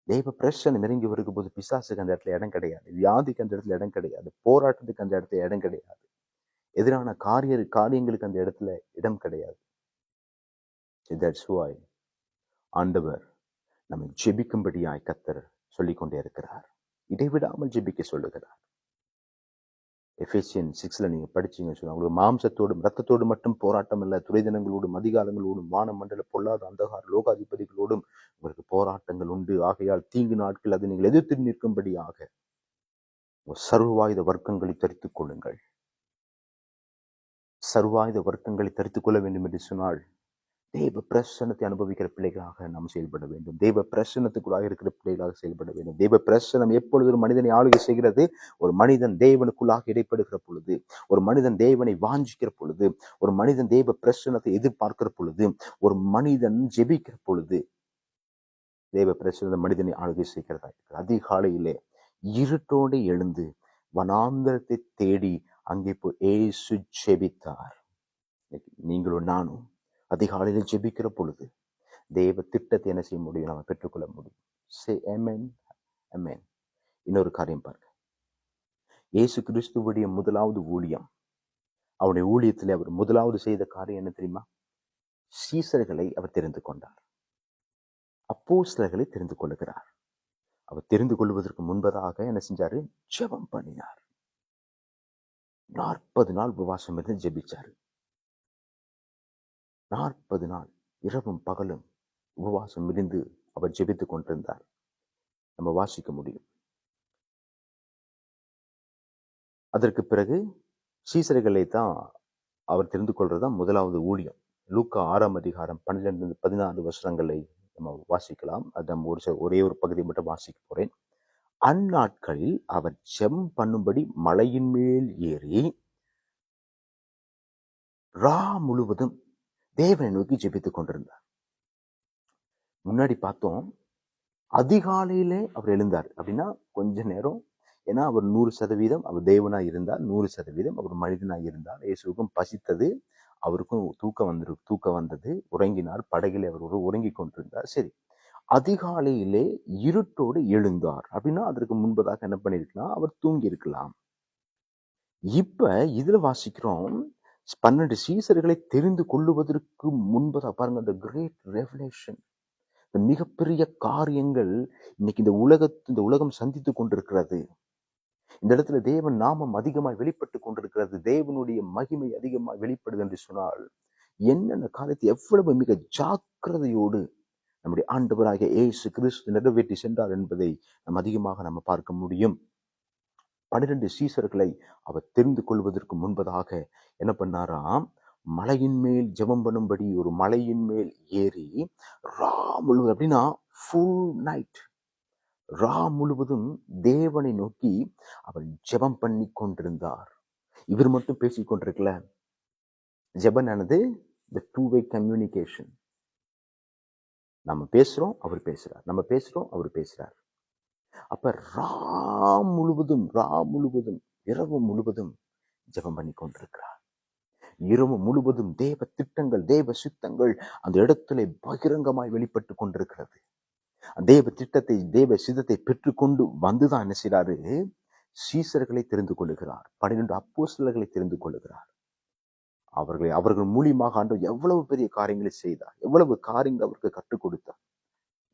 தெய்வ பிரச்சனை நெருங்கி வருகும் போது பிசாசுக்கு அந்த இடத்துல இடம் கிடையாது, வியாதிக்கு அந்த இடத்துல இடம் கிடையாது, போராட்டத்துக்கு அந்த இடத்துல இடம் கிடையாது, எதிரான காரியங்களுக்கு அந்த இடத்துல இடம் கிடையாது. That's why ஆண்டவர் நம்மை ஜெபிக்கும்படியாய் கர்த்தர் சொல்லிக் கொண்டே இருக்கிறார். இடைவிடாமல் ஜெபிக்க சொல்லுகிறார். எபேசியன் 6ல நீங்க படிச்சீங்கன்னு சொன்னா, உங்களுக்கு மாம்சத்தோடும் ரத்தத்தோடு மட்டும் போராட்டம் இல்லை, துரைதனங்களோடும் அதிகாரங்களோடும் வானமண்டல பொல்லாத அந்தகார லோகாதிபதிகளோடும் உங்களுக்கு போராட்டங்கள் உண்டு. ஆகையால் தீங்கு நாட்கள் அதை நீங்கள் எதிர்த்து நிற்கும்படியாக சர்வாயுத வர்க்கங்களை தரித்துக் கொள்ளுங்கள். சர்வாயுத வர்க்கங்களை தரித்துக் கொள்ள வேண்டும் என்று சொன்னால், தேவ பிரசன்னத்தை அனுபவிக்கிற பிள்ளைகளாக நாம் செயல்பட வேண்டும். தேவ பிரசன்னத்துக்குள்ளாக இருக்கிற பிள்ளைகளாக செயல்பட வேண்டும். தேவ பிரசன்னம் எப்பொழுது ஒரு மனிதனை ஆளுகை செய்கிறது? ஒரு மனிதன் தேவனுக்குள்ளாக இடைப்படுகிற பொழுது, ஒரு மனிதன் தேவனை வாஞ்சிக்கிற பொழுது, ஒரு மனிதன் தேவ பிரசன்னத்தை எதிர்பார்க்கிற பொழுது, ஒரு மனிதன் ஜெபிக்கிற பொழுது, தேவ பிரசுத்த மனிதனை ஆளுகை செய்கிறதா இருக்கிறது. அதிகாலையிலே இருட்டோடு எழுந்து வனாந்தரத்தை தேடி அங்கே போய் ஏசு ஜெபித்தார். நீங்களும் நானும் அதிகாலையில ஜெபிக்கிற பொழுது தேவ திட்டத்தை என்ன செய்ய முடியும்? நம்ம பெற்றுக்கொள்ள முடியும். Say amen, amen. இன்னொரு காரியம் பாருங்க. இயேசு கிறிஸ்துவுடைய முதலாவது ஊழியம், அவருடைய ஊழியத்தில் அவர் முதலாவது செய்த காரியம் என்ன தெரியுமா? சீசர்களை அவர் தெரிந்து கொண்டார். அப்போஸ்தலர்களை தெரிந்து கொள்ளுகிறார். அவர் தெரிந்து கொள்வதற்கு முன்பதாக என்ன செஞ்சாரு? ஜெபம் பண்ணினார். 40 நாள் உபவாசம் இருந்து ஜெபிச்சாரு. 40 நாள் இரவும் பகலும் உபவாசம் இருந்து அவர் ஜெபித்துக் கொண்டிருந்தார். நம்ம வாசிக்க முடியும். அதற்கு பிறகு சீசர்களை தான் அவர் தெரிந்து கொள்றதுதான் முதலாவது ஊழியம். லூக்கா 6ஆம் அதிகாரம் 12-14 வசனங்களை நம்ம வாசிக்கலாம். அது நம்ம ஒரே ஒரு பகுதியை மட்டும் வாசிக்க போறேன். அந்நாட்களில் அவர் ஜெபம் பண்ணும்படி மலையின் மேல் ஏறி ரா முழுவதும் தேவனை நோக்கி ஜெபித்துக் கொண்டிருந்தார். முன்னாடி பார்த்தோம், அதிகாலையிலே அவர் எழுந்தார். அப்படின்னா கொஞ்ச நேரம், ஏன்னா அவர் 100% அவர் தேவனாய் இருந்தார், 100% அவர் மனிதனாய் இருந்தார். இயேசுவுக்கும் பசித்தது, அவருக்கும் தூக்கம் வந்தது, உறங்கினார். படகில் அவர் உறங்கி கொண்டிருந்தார். சரி, அதிகாலையிலே இருட்டோடு எழுந்தார். அப்படின்னா அதற்கு முன்பதாக என்ன பண்ணிருக்கலாம்? அவர் தூங்கி இருக்கலாம். இப்ப இதுல வாசிக்கிறோம், 12 சீசர்களை தெரிந்து கொள்ளுவதற்கு முன்பதாக பாருங்க, அந்த கிரேட் ரெவலேஷன், இந்த மிகப்பெரிய காரியங்கள் இன்னைக்கு இந்த உலகம் சந்தித்துக் கொண்டிருக்கிறது. இந்த இடத்துல தேவன் நாமம் அதிகமாய் வெளிப்பட்டு கொண்டிருக்கிறது. தேவனுடைய மகிமை அதிகமாய் வெளிப்படுது என்று சொன்னால் என்னென்ன காரியத்தை எவ்வளவு மிக ஜாக்கிரதையோடு நம்முடைய ஆண்டவராகிய இயேசு கிறிஸ்து நிறைவேற்றி சென்றார் என்பதை நம்ம பார்க்க முடியும். 12 சீசர்களை அவர் தெரிந்து கொள்வதற்கு முன்பதாக என்ன பண்ணாராம்? மலையின் மேல் ஜெபம் பண்ணும்படி ஒரு மலையின் மேல் ஏறி ரா முழுவதும், அப்படின்னா ஃபுல் நைட், ரா முழுவதும் தேவனை நோக்கி அவர் ஜெபம் பண்ணி கொண்டிருந்தார். இவர் மட்டும் பேசிக் கொண்டிருக்கல. ஜெபனானது the two-way communication. நம்ம பேசுறோம், அவர் பேசுறார், நம்ம பேசுறோம், அவர் பேசுறார். அப்ப ரா முழுவதும் இரவு முழுவதும் ஜெபம் பண்ணி கொண்டிருக்கிறார். இரவு முழுவதும் தேவ திட்டங்கள், தேவ சித்தங்கள் அந்த இடத்துல பகிரங்கமாய் வெளிப்பட்டு கொண்டிருக்கிறது. தேவ திட்டத்தை, தேவ சித்தத்தை பெற்றுக்கொண்டு வந்துதான் என்ன செய்யறாரு? சீசர்களை தெரிந்து கொள்ளுகிறார். 12 அப்போஸ்தலர்களை தெரிந்து கொள்ளுகிறார். அவர்கள் மூலியமாக ஆண்டவர் எவ்வளவு பெரிய காரியங்களை செய்தார், எவ்வளவு காரியங்கள் அவருக்கு கற்றுக் கொடுத்தார்.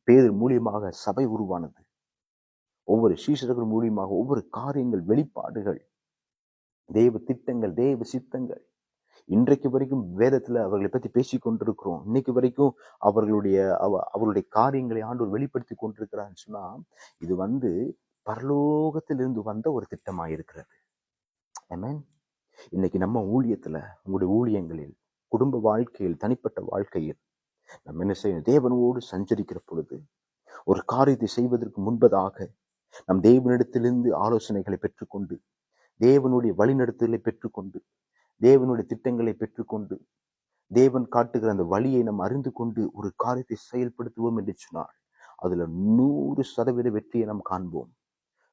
பேதுரு மூலியமாக சபை உருவானது. ஒவ்வொரு சீசர்கள் மூலியமாக ஒவ்வொரு காரியங்கள், வெளிப்பாடுகள், தேவ திட்டங்கள், தேவ சித்தங்கள். இன்றைக்கு வரைக்கும் வேதத்துல அவர்களை பத்தி பேசி கொண்டிருக்கிறோம். இன்னைக்கு வரைக்கும் அவர்களுடைய காரியங்களை ஆண்டவர் வெளிப்படுத்தி கொண்டிருக்கிறான்னு சொன்னா, இது பரலோகத்திலிருந்து வந்த ஒரு திட்டமா இருக்கிறது. ஆமென். இன்னைக்கு நம்ம ஊழியத்துல, உங்களுடைய ஊழியங்களில், குடும்ப வாழ்க்கையில், தனிப்பட்ட வாழ்க்கையில் நம்ம என்ன செய்யணும்? தேவனோடு சஞ்சரிக்கிற பொழுது ஒரு காரியத்தை செய்வதற்கு முன்பதாக நம் தேவனிடத்திலிருந்து ஆலோசனைகளை பெற்றுக்கொண்டு, தேவனுடைய வழிநடத்துதலை பெற்றுக்கொண்டு, தேவனுடைய திட்டங்களை பெற்றுக்கொண்டு, தேவன் காட்டுகிற அந்த வழியை நாம் அறிந்து கொண்டு ஒரு காரியத்தை செயல்படுத்துவோம் என்று சொன்னால் அதுல 100% வெற்றியை நாம் காண்போம்,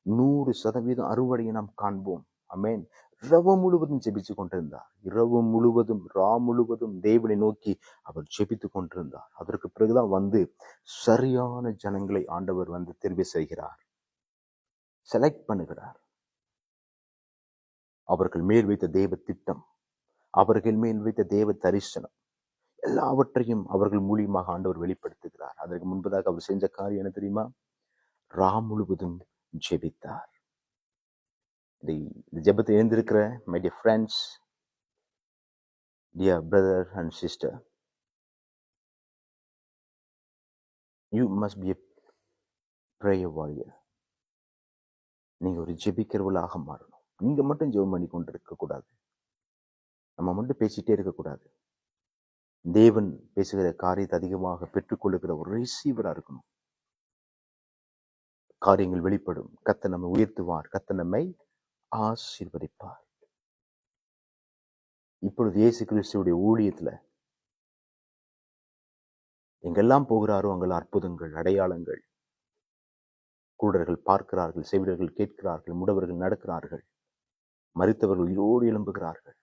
100% அறுவடையை நாம் காண்போம். ஆமென். இரவு முழுவதும் ஜெபிச்சு கொண்டிருந்தார். இரவு முழுவதும், ரா முழுவதும் தேவனை நோக்கி அவர் ஜெபித்து கொண்டிருந்தார். அதற்கு பிறகுதான் சரியான ஜனங்களை ஆண்டவர் தெரிவு செய்கிறார், செலக்ட் பண்ணுகிறார். அவர்கள் மேல் வைத்த தேவ திட்டம், அவர்கள் மேல் வைத்த தேவ தரிசனம், எல்லாவற்றையும் அவர்கள் மூலியமாக ஆண்டவர் வெளிப்படுத்துகிறார். அதற்கு முன்பதாக அவர் செஞ்ச காரியம் என்ன தெரியுமா? ரா முழுவதும் ஜெபித்தார். இந்த ஜெபத்தை எழுந்திருக்கிற my dear friends, dear brother and sister, you must be a prayer warrior. நீங்க ஒரு ஜெபிக்கிறவர்களாக மாறணும். நீங்க மட்டும் ஜெபம் பண்ணி கொண்டு இருக்க கூடாது, நம்ம மட்டும் பேசிட்டே இருக்கக்கூடாது. தேவன் பேசுகிற காரியத்தை அதிகமாக பெற்றுக்கொள்ளுகிற ஒரு ரிசீவரா இருக்கணும். காரியங்கள் வெளிப்படும். கர்த்தர் நம்மை உயர்த்துவார், கர்த்தர் நம்மை ஆசீர்வதிப்பார். இப்பொழுது இயேசு கிறிஸ்துவுடைய ஊழியத்துல எங்கெல்லாம் போகிறாரோ அங்கெல்லாம் அற்புதங்கள், அடையாளங்கள். குருடர்கள் பார்க்கிறார்கள், செவிடர்கள் கேட்கிறார்கள், முடவர்கள் நடக்கிறார்கள், மரித்தவர்கள் உயிரோடு எழும்புகிறார்கள்,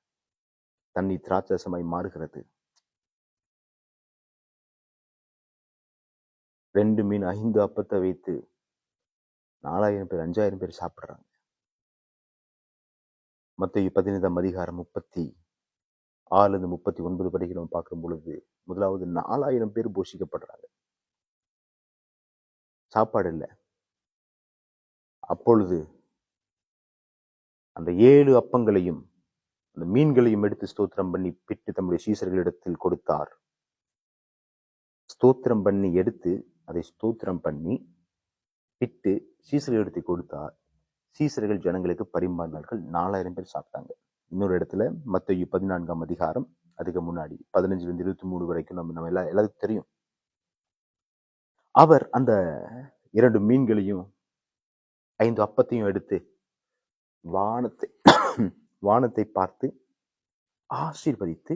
தண்ணீர் திராட்சரசமாய் மாறுகிறது. 2 மீன் 5 அப்பத்தை வைத்து 4000 பேர் 5000 பேர் சாப்பிடுறாங்க. மத்தேயு 15 அதிகாரம் 36 39 படிக்கிறோம் பார்க்கும் பொழுது, முதலாவது 4000 பேர் போஷிக்கப்படுறாங்க. சாப்பாடு இல்லை. அப்பொழுது அந்த 7 அப்பங்களையும் அந்த மீன்களையும் எடுத்து ஸ்தோத்திரம் பண்ணி பிட்டு தம்முடைய சீசர்களிடத்தில் கொடுத்தார். ஸ்தோத்திரம் பண்ணி எடுத்து அதை ஸ்தோத்திரம் பண்ணி பிட்டு சீசர்களிடத்தை கொடுத்தார். சீசர்கள் ஜனங்களுக்கு பரிமாறினார்கள். 4000 பேர் சாப்பிட்டாங்க. இன்னொரு இடத்துல மத்தேயு 14 அதிகாரம், அதுக்கு முன்னாடி 15 23 வரைக்கும் நம்ம எல்லாருக்கும் தெரியும். அவர் அந்த 2 மீன்களையும் 5 அப்பத்தையும் எடுத்து வானத்தை பார்த்து ஆசீர்வதித்து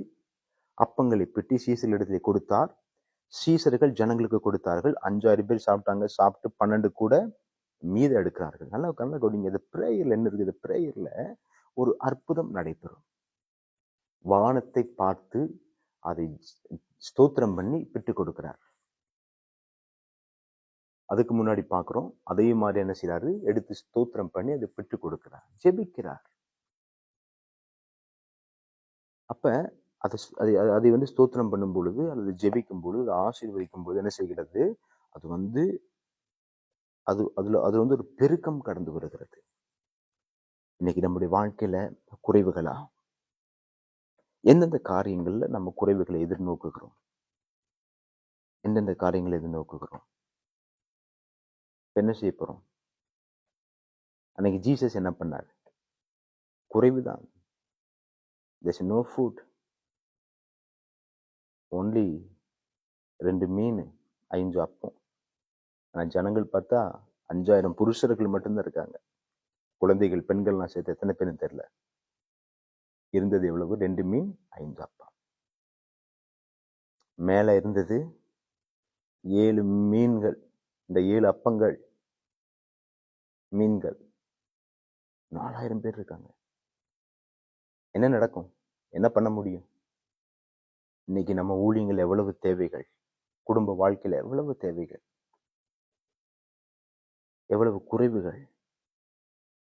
அப்பங்களை பிட்டு சீசர்களிடத்திலே கொடுத்தார். சீசர்கள் ஜனங்களுக்கு கொடுத்தார்கள். 5000 பேர் சாப்பிட்டாங்க. சாப்பிட்டு 12 கூட மீதம் எடுக்கிறார்கள். நல்லா கவனிங்க. இந்த பிரேயர்ல என்ன இருக்குது? பிரேயர்ல ஒரு அற்புதம் நடைபெறும். வானத்தை பார்த்து அதை ஸ்தோத்திரம் பண்ணி பிட்டு கொடுக்கிறார். அதுக்கு முன்னாடி பார்க்கிறோம். அதே மாதிரி என்ன செய்யறாரு? எடுத்து ஸ்தோத்திரம் பண்ணி அதை பிட்டு கொடுக்கிறார், ஜெபிக்கிறார். அப்ப அதை ஸ்தோத்திரம் பண்ணும் பொழுது அல்லது ஜெபிக்கும் பொழுது ஆசீர்வதிக்கும் பொழுது என்ன செய்கிறது? அது ஒரு பெருக்கம் கடந்து வருகிறது. இன்னைக்கு நம்முடைய வாழ்க்கையில குறைவுகளா? எந்தெந்த காரியங்கள்ல நம்ம குறைவுகளை எதிர்நோக்குகிறோம்? எந்தெந்த காரியங்களை எதிர்நோக்குகிறோம்? என்ன செய்ய போறோம்? அன்னைக்கு ஜீசஸ் என்ன பண்ணார்? குறைவுதான். There's no food. only 2 மீன் 5 அப்பம். ஆனா ஜனங்கள் பார்த்தா 5000 புருஷர்கள் மட்டும்தான் இருக்காங்க. குழந்தைகள், பெண்கள்லாம் சேர்த்து எத்தனை பேரும் தெரியல. இருந்தது எவ்வளவு? 2 மீன் 5 அப்பம். மேல இருந்தது 7 மீன்கள். இந்த 7 அப்பங்கள், மீன்கள். 4000 பேர் இருக்காங்க. என்ன நடக்கும்? என்ன பண்ண முடியும்? இன்னைக்கு நம்ம ஊழியங்கள் எவ்வளவு தேவைகள், குடும்ப வாழ்க்கையில எவ்வளவு தேவைகள், எவ்வளவு குறைவுகள்.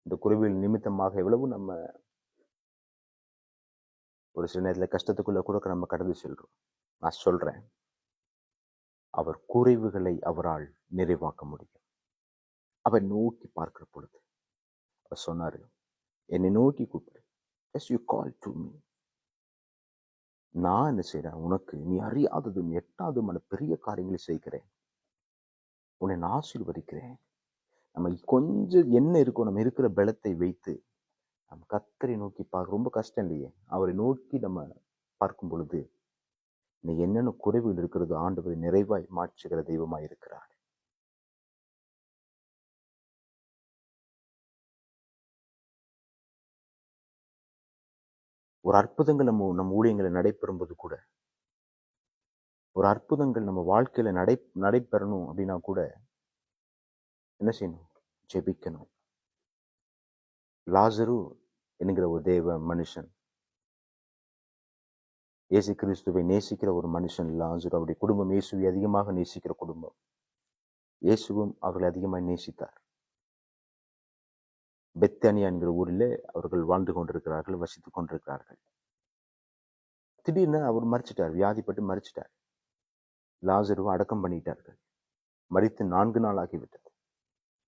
இந்த குறைவுகள் நிமித்தமாக எவ்வளவு நம்ம ஒரு சில நேரத்தில் கஷ்டத்துக்குள்ள கூட நம்ம கடந்து செல்றோம். நான் சொல்றேன், அவர் குறைவுகளை அவரால் நிறைவாக்க முடியும். அவர் நோக்கி பார்க்கிற பொழுது அவர் சொன்னாரு, என்னை நோக்கி கூப்பிடு. Just you call to me. நான் என்ன செய்யறேன்? உனக்கு நீ அறியாததும் எட்டாததுமான பெரிய காரியங்களை செய்கிறேன். உன்னை நான் ஆசீர்வதிக்கிறேன். நம்ம கொஞ்சம் என்ன இருக்கும், நம்ம இருக்கிற பலத்தை வைத்து நம்ம கர்த்தரை நோக்கி பார்க்க ரொம்ப கஷ்டம் இல்லையே? அவரை நோக்கி நம்ம பார்க்கும் பொழுது இன்னைக்கு என்னென்ன குறைவுகள் இருக்கிறது, ஆண்டவரை நிறைவாய் மாற்றுகிற தெய்வமாய் இருக்கிறார். ஒரு அற்புதங்கள் நம்ம ஊழியங்களை நடைபெறும்போது கூட, ஒரு அற்புதங்கள் நம்ம வாழ்க்கையில நடைபெறணும் அப்படின்னா கூட என்ன செய்யணும்? ஜெபிக்கணும். லாசரு என்கிற ஒரு தேவ மனுஷன், இயேசு கிறிஸ்துவை நேசிக்கிற ஒரு மனுஷன் லாசரு. அவருடைய குடும்பம் இயேசுவை அதிகமாக நேசிக்கிற குடும்பம். இயேசுவும் அவர்களை அதிகமாக நேசித்தார். பெத்தானியா என்கிற ஊரிலே அவர்கள் வாழ்ந்து கொண்டிருக்கிறார்கள், வசித்துக் கொண்டிருக்கிறார்கள். திடீர்னு அவர் மரிச்சிட்டார், வியாதிப்பட்டு மரிச்சிட்டார். லாசருவை அடக்கம் பண்ணிட்டார்கள். மரித்து 4 நாள் ஆகிவிட்டது.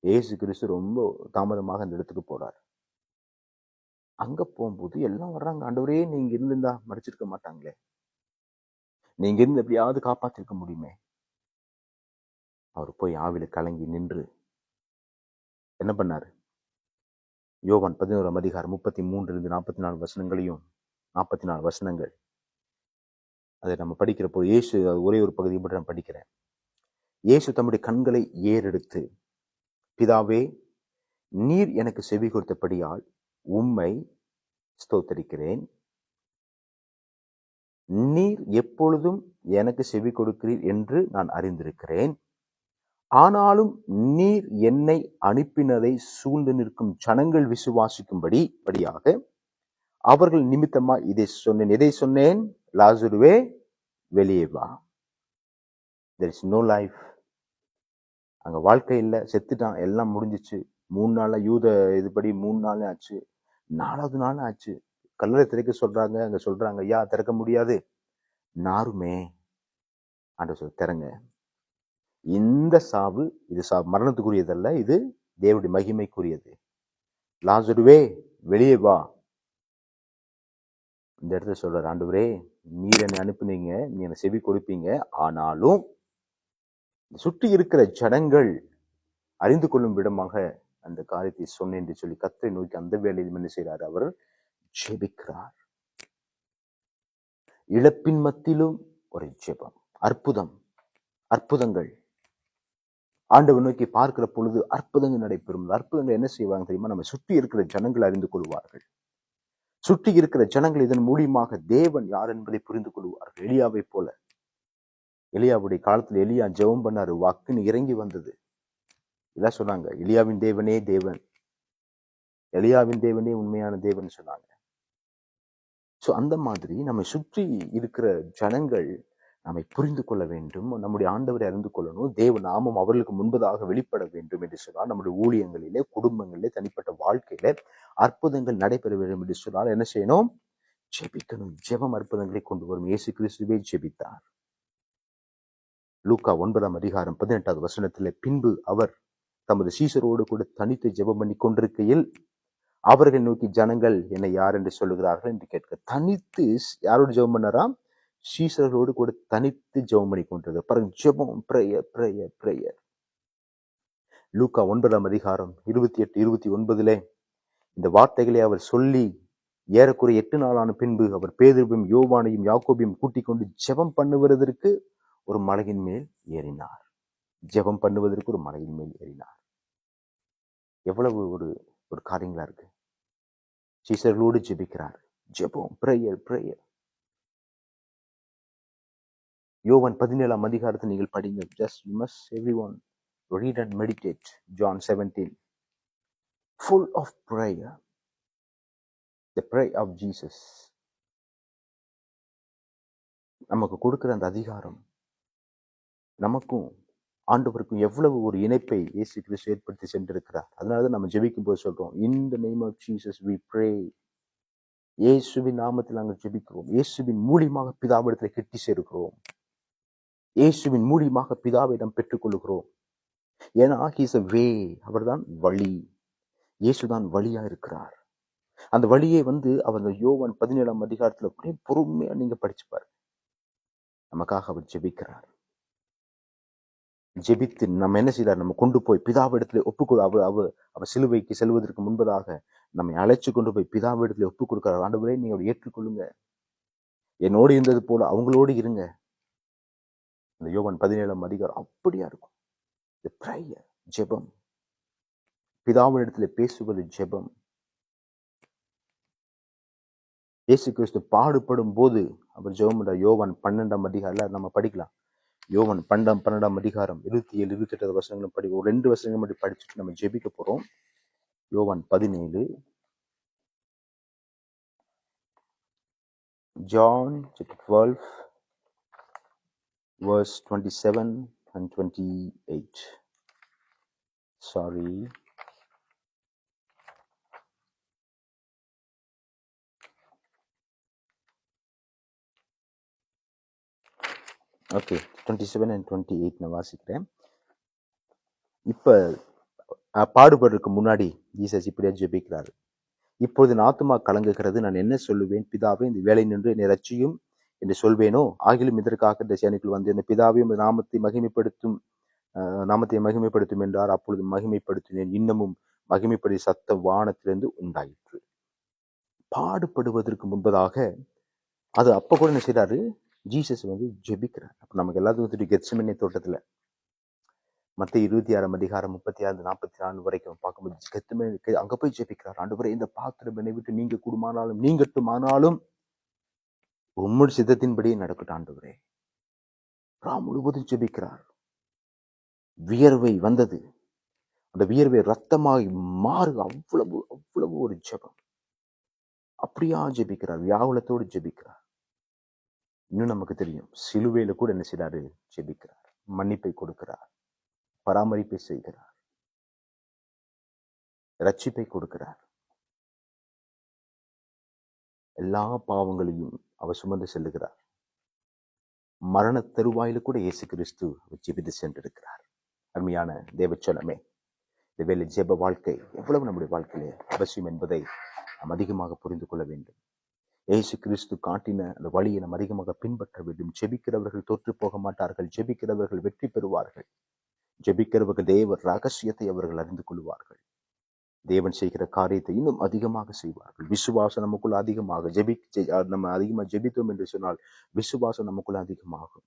இயேசு கிறிஸ்து ரொம்ப தாமதமாக அந்த இடத்துக்கு போறார். அங்க போகும்போது எல்லாம் வர்றாங்க. ஆண்டவரே, நீங்க இருந்திருந்தா மரிச்சிருக்க மாட்டாங்களே, நீங்க இருந்து எப்படியாவது காப்பாத்திருக்க முடியுமே. அவர் போய் ஆவில கலங்கி நின்று என்ன பண்ணாரு? யோவான் 11 அதிகாரம் 33 44 வசனங்களையும் 44 வசனங்கள் அதை நம்ம படிக்கிற போது, இயேசு ஒரே ஒரு பகுதியை மட்டும் நான் படிக்கிறேன். இயேசு தம்முடைய கண்களை ஏறெடுத்து, பிதாவே, நீர் எனக்கு செவி கொடுத்தபடியால் உம்மை ஸ்தோத்தரிக்கிறேன். நீர் எப்பொழுதும் எனக்கு செவி கொடுக்கிறீர் என்று நான் அறிந்திருக்கிறேன். ஆனாலும் நீர் என்னை அனுப்பினதை சூழ்ந்து நிற்கும் ஜனங்கள் விசுவாசிக்கும்படியாக அவர்கள் நிமித்தமா இதை சொன்னேன். எதை சொன்னேன்? லாசருவே வெளியே வா. there is no life. அங்க வாழ்க்கை இல்லை, செத்துட்டான், எல்லாம் முடிஞ்சிச்சு. 3 நாள்ல யூத இதுபடி 3 நாள் ஆச்சு. 4வது நாள் ஆச்சு. கல்லறை திறக்க சொல்றாங்க. அங்க சொல்றாங்க, ஐயா திறக்க முடியாது. நாருமே ஆண்டவர் சொல்ல திறங்க. இந்த சாவு இது மரணத்துக்குரியதல்ல, இது தேவனுடைய மகிமைக்குரியது. லாசருவே வெளியே வா. இந்த இடத்துல சொல்றாரு, ஆண்டவரே நீர் என்னை அனுப்புனீங்க, நீ என்னை செவி கொடுப்பீங்க. ஆனாலும் சுற்றி இருக்கிற ஜனங்கள் அறிந்து கொள்ளும் விடமாக அந்த காரியத்தை சொன்னேன் என்று சொல்லி கர்த்தரை நோக்கி அந்த வேலையில் என்ன செய்கிறார்? அவர் ஜெபிக்கிறார். இழப்பின் மத்தியிலும் ஒரு ஜெபம். அற்புதம், அற்புதங்கள் ஆண்டவர் நோக்கி பார்க்கிற பொழுது அற்புதங்கள் நடைபெறும். அற்புதங்கள் என்ன செய்வாங்க தெரியுமா? நம்ம சுற்றி இருக்கிற ஜனங்கள் அறிந்து கொள்வார்கள். சுற்றி இருக்கிற ஜனங்கள் இதன் மூலியமாக தேவன் யார் என்பதை புரிந்து கொள்வார்கள். எலியாவை போல, எலியாவுடைய காலத்துல எலியா ஜெபம் பண்ணாரு, வாக்குன்னு இறங்கி வந்தது. இதான் சொன்னாங்க, எலியாவின் தேவனே தேவன், எலியாவின் தேவனே உண்மையான தேவன் சொன்னாங்க. சோ அந்த மாதிரி நம்ம சுற்றி இருக்கிற ஜனங்கள் நம்மை புரிந்து கொள்ள வேண்டும், நம்முடைய ஆண்டவரை அறிந்து கொள்ளணும், தேவ நாமம் அவர்களுக்கு முன்பதாக வெளிப்பட வேண்டும் என்று சொன்னால் நம்முடைய ஊழியங்களிலே, குடும்பங்களிலே, தனிப்பட்ட வாழ்க்கையில அற்புதங்கள் நடைபெற வேண்டும் என்று சொன்னால் என்ன செய்யணும்? ஜெபிக்கணும். ஜெபம் அற்புதங்களை கொண்டு வரும். இயேசு கிறிஸ்துவே ஜெபித்தார். லூக்கா 9ஆம் அதிகாரம் 18வது வசனத்திலே, பின்பு அவர் தமது சீசரோடு கூட தனித்து ஜெபம் பண்ணி கொண்டிருக்கையில் அவர்கள் நோக்கி, ஜனங்கள் என்னை யார் என்று சொல்லுகிறார்கள் என்று கேட்க. தனித்து யாரோடு ஜெபம் பண்ணாராம்? சீசர்களோடு கூட தனித்து ஜெபம் பண்ணி கொண்டிருக்க. பாருங்க, ஜெபம், பிரேயர், பிரேயர், பிரேயர். லூக்கா 9ஆம் அதிகாரம் 28, 29 இந்த வார்த்தைகளை அவர் சொல்லி ஏறக்குறைய 8 நாளான பின்பு அவர் பேதுருவையும் யோவானையும் யாக்கோபையும் கூட்டிக் கொண்டு ஜெபம் பண்ணுவதற்கு ஒரு மலையின் மேல் ஏறினார். ஜெபம் பண்ணுவதற்கு ஒரு மலையின் மேல் ஏறினார். எவ்வளவு ஒரு காரியங்களா இருக்கு. சீசர்களோடு ஜெபிக்கிறார். ஜெபம், பிரேயர், பிரேயர். யோவான் 17ஆம் அதிகாரத்தை நீங்கள் படிங்க. Just you must everyone read and meditate. John 17. Full of prayer. The prayer of Jesus. நமக்கு கொடுக்கிற அந்த அதிகாரம் நமக்கும் ஆண்டவருக்கும் எவ்வளவு ஒரு இணைப்பை இயேசு கிறிஸ்து ஏற்படுத்தி சென்றிருக்கிறார். அதனாலதான் நம்ம ஜெபிக்கும் போது சொல்றோம், in the name of Jesus we pray. இயேசுவின் நாமத்தில் நாங்கள் ஜெபிக்கிறோம். இயேசுவின் மூலியமாக பிதாவிடத்தில் கிட்டி சேர்க்கிறோம். இயேசுவின் மூலியமாக பிதாவிடம் பெற்றுக் கொள்கிறோம். ஏன்னா he is a way. அவர்தான் வழி. இயேசுதான் வழியா இருக்கிறார். அந்த வழியை அவர் யோவான் 17ஆம் அதிகாரத்துல அப்படியே பொறுமையா நீங்க படிச்சு பாருங்க. நமக்காக அவர் ஜெபிக்கிறார். ஜெபித்து நம்ம என்ன செய்யறார்? நம்ம கொண்டு போய் பிதாவிடத்துல ஒப்புக்கொடு. அவர் சிலுவைக்கு செல்வதற்கு முன்பதாக நம்மை அழைச்சு கொண்டு போய் பிதாவிடத்துல ஒப்புக் கொடுக்கிறார். ஆண்டவரே நீங்க ஏற்றுக்கொள்ளுங்க, என்னோடு இருந்தது போல அவங்களோடு இருங்க. இந்த யோவான் 17ஆம் அதிகாரம் அப்படியா இருக்கும். ஜெபம், பிதாவினிடத்துல பேசுவது ஜெபம். இயேசு கிறிஸ்து பாடுபடும் போது அவர் ஜெபம் பண்றார். யோவான் 12ஆம் அதிகாரம் நம்ம படிக்கலாம். யோவான் 12ஆம் அதிகாரம் 27, 28 வசனங்களும் படி. ஒரு 2 வசனங்கள் மட்டும் படிச்சுட்டு நம்ம ஜெபிக்க போறோம். யோவான் 17, John chapter 12 verse 27 and 28. Sorry. Okay, 27 and 28 நான் வாசிக்கிறேன். இப்ப பாடுபடுறதுக்கு முன்னாடி ஜீசஸ் இப்படியா ஜெபிக்கிறாரு. இப்பொழுது என் ஆத்துமா கலங்குகிறது, நான் என்ன சொல்லுவேன்? பிதாவே, இந்த வேலை நின்று என்னை ரட்சியும் என்று சொல்வேனோ? ஆகிலும் இதற்காக இந்த சேனைக்குள் வந்து இந்த பிதாவையும் நாமத்தை மகிமைப்படுத்தும் என்றார். அப்பொழுது மகிமைப்படுத்தினேன். இன்னமும் மகிமைப்படி சத்த வானத்திலிருந்து உண்டாயிற்று. பாடுபடுவதற்கு முன்பதாக அது அப்ப கூட என்ன செய்யறாரு? ஜீசஸ் ஜெபிக்கிறார். அப்ப நமக்கு எல்லாத்துக்கும் கெத்செமனே தோட்டத்துல மத்தேயு 26ஆம் அதிகாரம் 36, 44 வரைக்கும் பார்க்கும்போது கெத்செமனே அங்க போய் ஜெபிக்கிறார். ஆண்டவரே, இந்த பாத்திரம் என்னை விட்டு நீங்க கூடுமானாலும் நீங்கட்டுமானாலும் உம்முடைய சித்தத்தின்படியே நடக்கட்டும் ஆண்டவரே. முழுவதும் ஜெபிக்கிறார். வியர்வை வந்தது. அந்த வியர்வை ரத்தமாய் மாறு. அவ்வளவு அவ்வளவு ஒரு ஜெபம். அப்படியா ஜெபிக்கிறார். வியாகுலத்தோடு ஜெபிக்கிறார். இன்னும் நமக்கு தெரியும், சிலுவையில கூட என்ன செய்றாரு? ஜெபிக்கிறார். மன்னிப்பை கொடுக்கிறார். பராமரிப்பை செய்கிறார். ரட்சிப்பை கொடுக்கிறார். எல்லா பாவங்களையும் அவர் சுமந்து செல்லுகிறார். மரண தருவாயில கூட இயேசு கிறிஸ்து ஜெபித்து சென்றிருக்கிறார். அருமையான தேவச்சனமே, இந்த வேலை ஜெப வாழ்க்கை எவ்வளவு நம்முடைய வாழ்க்கையிலே அவசியம் என்பதை நாம் அதிகமாக புரிந்து கொள்ள வேண்டும். இயேசு கிறிஸ்து காட்டின அந்த வழியை நாம் அதிகமாக பின்பற்ற வேண்டும். ஜெபிக்கிறவர்கள் தோற்று போக மாட்டார்கள். ஜெபிக்கிறவர்கள் வெற்றி பெறுவார்கள். ஜெபிக்கிறவர்கள் தேவ ரகசியத்தை அவர்கள் அறிந்து கொள்வார்கள். தேவன் செய்கிற காரியத்தை இன்னும் அதிகமாக செய்வார்கள். விசுவாசம் நமக்குள்ள அதிகமாக நம்ம அதிகமாக ஜெபித்தோம் என்று சொன்னால் விசுவாசம் நமக்குள்ள அதிகமாகும்.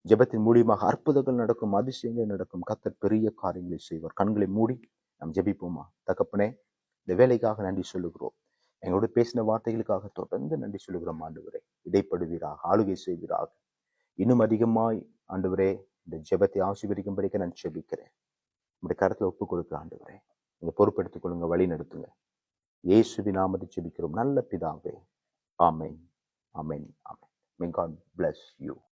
ஜெபத்தின் மூலியமாக அற்புதங்கள் நடக்கும், அதிசயங்கள் நடக்கும். கர்த்தர் பெரிய காரியங்களை செய்வார். கண்களை மூடி நாம் ஜெபிப்போமா? தகப்பனே, இந்த வேலைக்காக நன்றி சொல்லுகிறோம். எங்களோட பேசின வார்த்தைகளுக்காக தொடர்ந்து நன்றி சொல்லுகிறோம் ஆண்டவரே. இடைப்படுவீராக, ஆளுகை செய்வீராக. இன்னும் அதிகமாய் ஆண்டவரே இந்த ஜெபத்தை ஆசீர்வதிக்கும்படிக்க நான் ஜெபிக்கிறேன். நம்முடைய கருத்துல ஒப்புக் கொடுக்குற ஆண்டவரே, நீங்க பொறுப்பெடுத்துக் கொள்ளுங்க, வழி நடத்துங்க. இயேசுவின் நாமத்தை ஜெபிக்கிறோம் நல்ல பிதாவே. ஆமென், ஆமென், ஆமென். May God bless you.